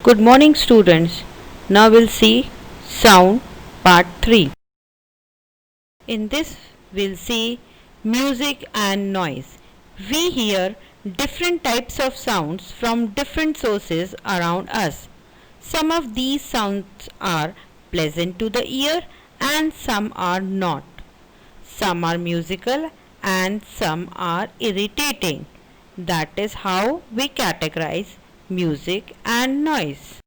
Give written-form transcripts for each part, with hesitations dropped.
Good morning, students. Now we'll see sound part 3. In this, we'll see music and noise. We hear different types of sounds from different sources around us. Some of these sounds are pleasant to the ear and some are not. Some are musical and some are irritating. That is how we categorize music and noise.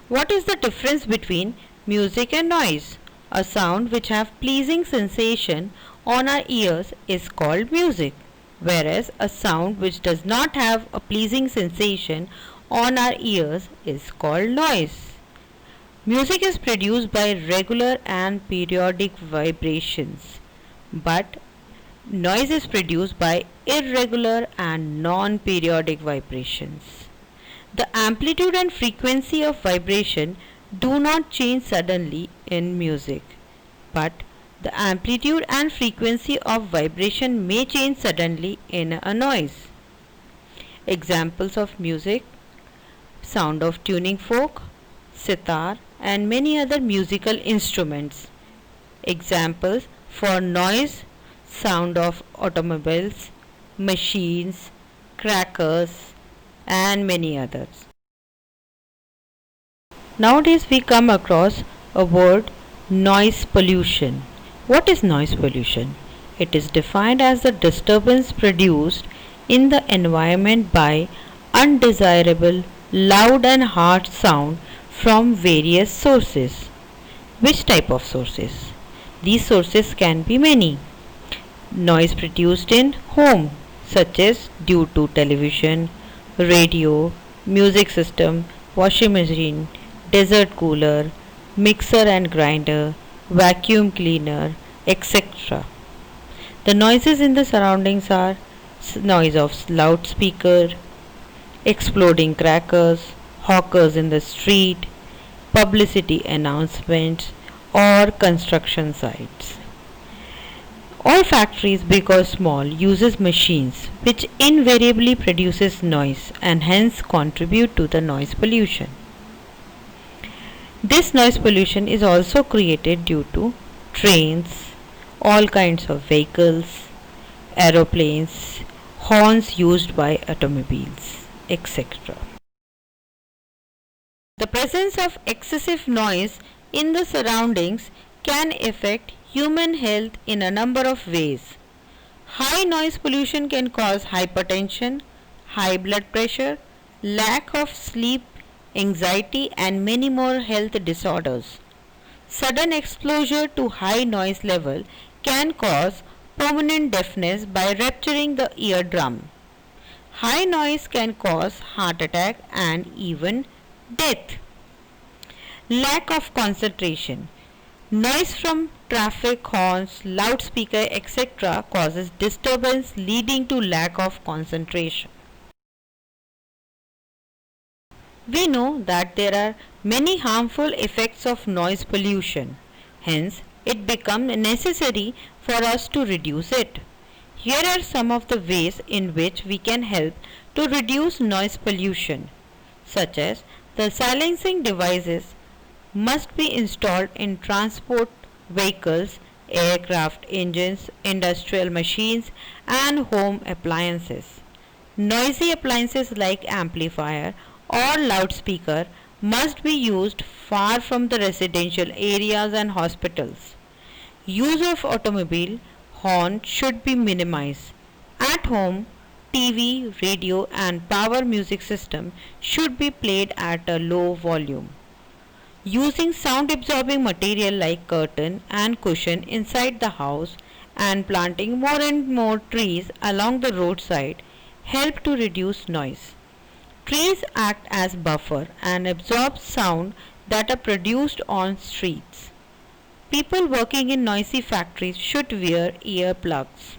What is the difference between music and noise? A sound which have pleasing sensation on our ears is called music, whereas a sound which does not have a pleasing sensation on our ears is called noise. Music is produced by regular and periodic vibrations, but noise is produced by irregular and non-periodic vibrations. The amplitude and frequency of vibration do not change suddenly in music, but the amplitude and frequency of vibration may change suddenly in a noise. Examples of music: sound of tuning fork, sitar, and many other musical instruments. Examples for noise: sound of automobiles, machines, crackers, and many others. Nowadays we come across a word, noise pollution. What is noise pollution? It is defined as the disturbance produced in the environment by undesirable, loud and harsh sound from various sources. Which type of sources? These sources can be many. Noise produced in home, such as due to television, radio, music system, washing machine, desert cooler, mixer and grinder, vacuum cleaner, etc. The noises in the surroundings are noise of loudspeaker, exploding crackers, hawkers in the street, publicity announcements, or construction sites. All factories, big or small, uses machines which invariably produces noise and hence contribute to the noise pollution. This noise pollution is also created due to trains, all kinds of vehicles, aeroplanes, horns used by automobiles, etc. The presence of excessive noise in the surroundings can affect human health in a number of ways. High noise pollution can cause hypertension, high blood pressure, lack of sleep, anxiety, and many more health disorders. Sudden exposure to high noise level can cause permanent deafness by rupturing the eardrum. High noise can cause heart attack and even death. Lack of concentration. Noise from traffic, horns, loudspeaker, etc. causes disturbance leading to lack of concentration. We know that there are many harmful effects of noise pollution. Hence, it becomes necessary for us to reduce it. Here are some of the ways in which we can help to reduce noise pollution, such as the silencing devices must be installed in transport vehicles, aircraft engines, industrial machines, and home appliances. Noisy appliances like amplifier or loudspeaker must be used far from the residential areas and hospitals. Use of automobile horn should be minimized. At home, TV, radio and power music system should be played at a low volume. Using sound absorbing material like curtain and cushion inside the house and planting more and more trees along the roadside help to reduce noise. Trees act as buffer and absorb sound that are produced on streets. People working in noisy factories should wear earplugs.